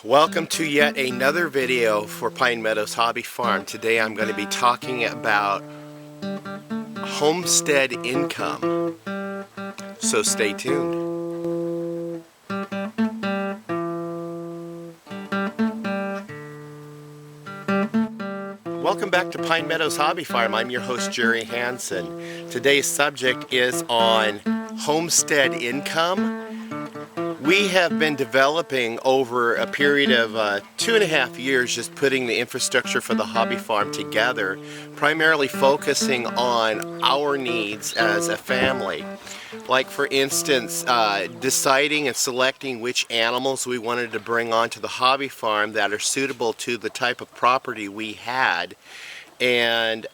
Welcome to yet another video for Pine Meadows Hobby Farm. Today I'm going to be talking about homestead income, so stay tuned. Welcome back to Pine Meadows Hobby Farm. I'm your host, Jerry Hansen. Today's subject is on homestead income. We have been developing over a period of 2.5 years, just putting the infrastructure for the hobby farm together, primarily focusing on our needs as a family. Like, for instance, deciding and selecting which animals we wanted to bring onto the hobby farm that are suitable to the type of property we had, and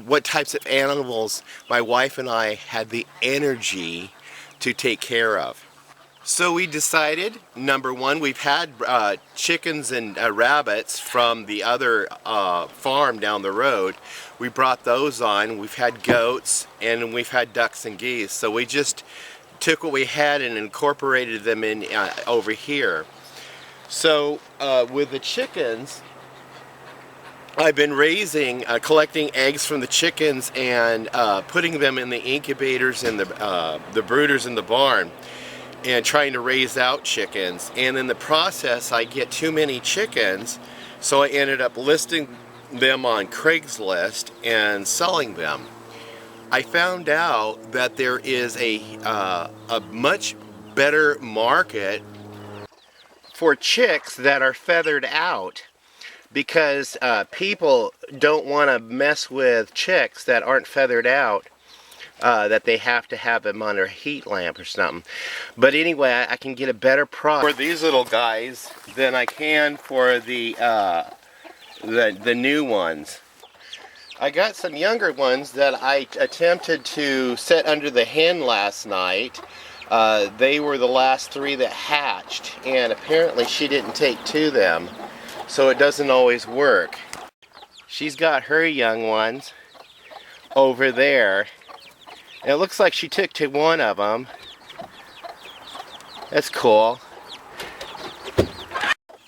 what types of animals my wife and I had the energy to take care of. So we decided, number one, we've had chickens and rabbits from the other farm down the road. We brought those on. We've had goats and we've had ducks and geese. So we just took what we had and incorporated them in over here. So with the chickens, I've been raising, collecting eggs from the chickens and putting them in the incubators and the brooders in the barn, and trying to raise out chickens. And in the process I get too many chickens, so I ended up listing them on Craigslist and selling them. I found out that there is a much better market for chicks that are feathered out, because people don't want to mess with chicks that aren't feathered out. That they have to have them under a heat lamp or something. But anyway, I can get a better price for these little guys than I can for the new ones. I got some younger ones that I attempted to set under the hen last night. They were the last 3 that hatched, and apparently she didn't take to them, so it doesn't always work. She's got her young ones over there. It looks like she took to one of them. That's cool.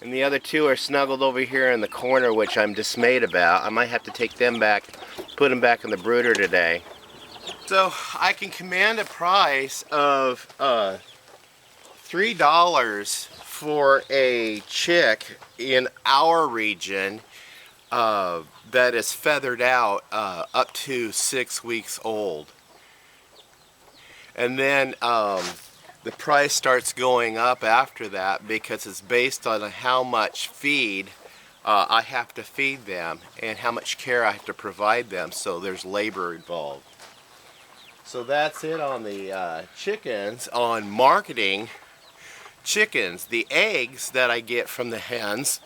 And the other 2 are snuggled over here in the corner, which I'm dismayed about. I might have to take them back, put them back in the brooder today. So I can command a price of $3 for a chick in our region that is feathered out up to 6 weeks old. And then the price starts going up after that, because it's based on how much feed I have to feed them and how much care I have to provide them, so there's labor involved. So that's it on the chickens. On marketing chickens, the eggs that I get from the hens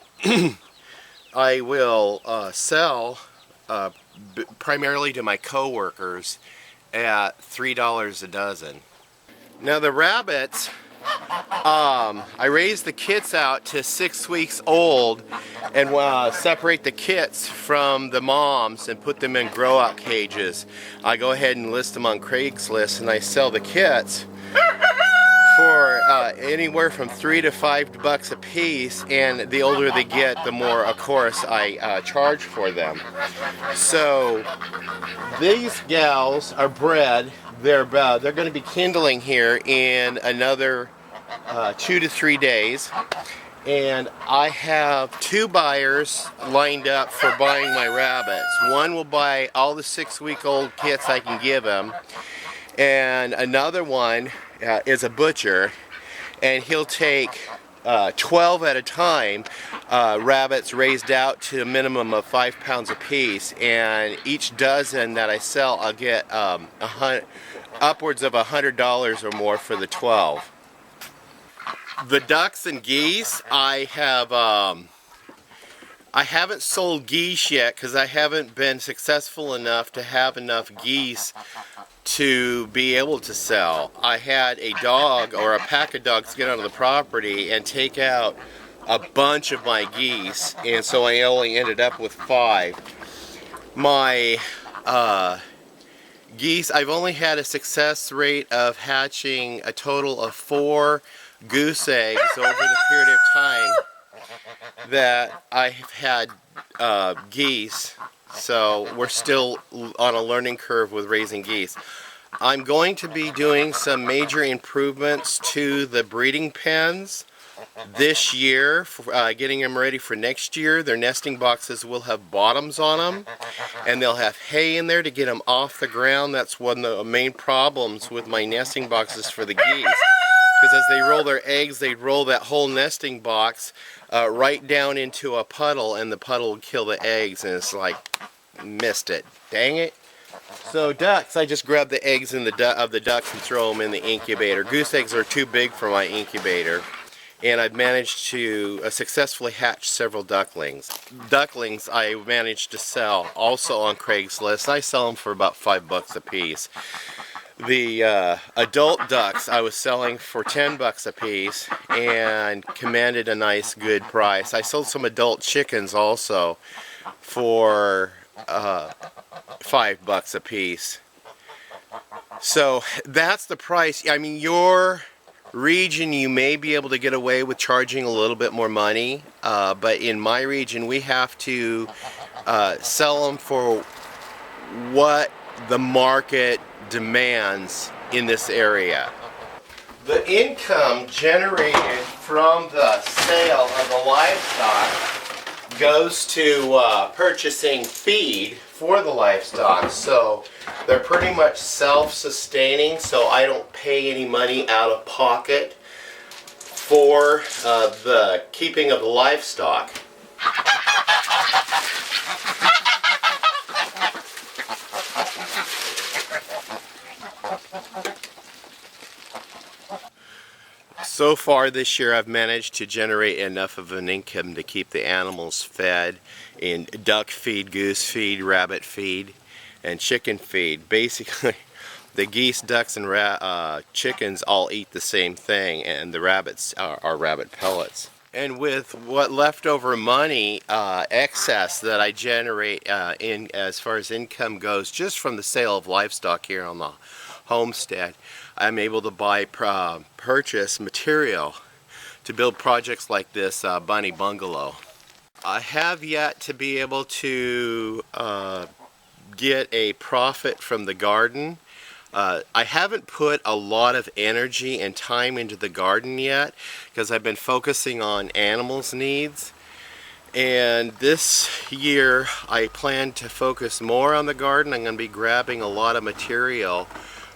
I will sell primarily to my co-workers at $3 a dozen. Now the rabbits, I raise the kits out to 6 weeks old and separate the kits from the moms and put them in grow out cages. I go ahead and list them on Craigslist, and I sell the kits for anywhere from $3 to $5 a piece, and the older they get, the more, of course, I charge for them. So these gals are bred. They're going to be kindling here in another 2 to 3 days, and I have 2 buyers lined up for buying my rabbits. One will buy all the 6-week-old kits I can give him, and another one is a butcher, and he'll take 12 at a time, rabbits raised out to a minimum of 5 pounds a piece, and each dozen that I sell, I'll get upwards of $100 or more for the 12. The ducks and geese, I haven't sold geese yet because I haven't been successful enough to have enough geese to be able to sell. I had a dog or a pack of dogs get onto the property and take out a bunch of my geese, and so I only ended up with 5. My geese, I've only had a success rate of hatching a total of 4 goose eggs over the period of time that I've had geese. So we're still on a learning curve with raising geese. I'm going to be doing some major improvements to the breeding pens this year, getting them ready for next year. Their nesting boxes will have bottoms on them, and they'll have hay in there to get them off the ground. That's one of the main problems with my nesting boxes for the geese, because as they roll their eggs, they roll that whole nesting box right down into a puddle, and the puddle will kill the eggs, and it's like, missed it. Dang it. So ducks, I just grab the eggs of the ducks and throw them in the incubator. Goose eggs are too big for my incubator, and I've managed to successfully hatch several ducklings. Ducklings I managed to sell also on Craigslist. I sell them for about $5 a piece. The adult ducks I was selling for $10 a piece and commanded a nice good price. I sold some adult chickens also for $5 a piece. So that's the price. I mean, your region you may be able to get away with charging a little bit more money, but in my region we have to sell them for what the market demands in this area. The income generated from the sale of the livestock goes to purchasing feed for the livestock, so they're pretty much self-sustaining, so I don't pay any money out of pocket for the keeping of the livestock. So far this year I've managed to generate enough of an income to keep the animals fed in duck feed, goose feed, rabbit feed, and chicken feed. Basically the geese, ducks, and chickens all eat the same thing, and the rabbits are rabbit pellets. And with what leftover money, excess that I generate in as far as income goes, just from the sale of livestock here on the homestead, I'm able to buy purchase material to build projects like this bunny bungalow. I have yet to be able to get a profit from the garden. I haven't put a lot of energy and time into the garden yet because I've been focusing on animals' needs. And this year I plan to focus more on the garden. I'm going to be grabbing a lot of material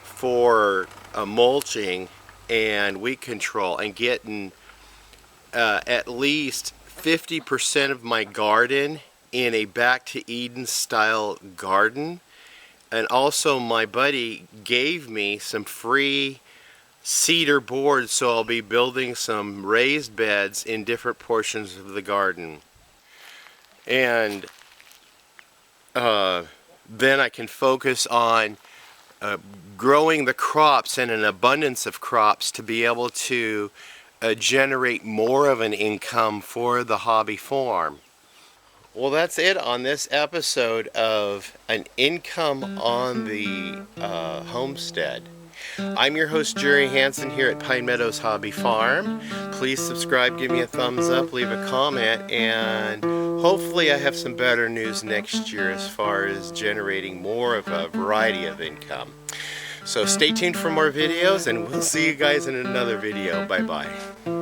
for mulching and weed control, and getting at least 50% of my garden in a back to Eden style garden. And also my buddy gave me some free cedar boards, so I'll be building some raised beds in different portions of the garden. And then I can focus on growing the crops and an abundance of crops to be able to generate more of an income for the hobby farm. Well, that's it on this episode of An Income on the Homestead. I'm your host, Jerry Hansen, here at Pine Meadows Hobby Farm. Please subscribe, give me a thumbs up, leave a comment, and hopefully I have some better news next year as far as generating more of a variety of income. So stay tuned for more videos, and we'll see you guys in another video. Bye-bye.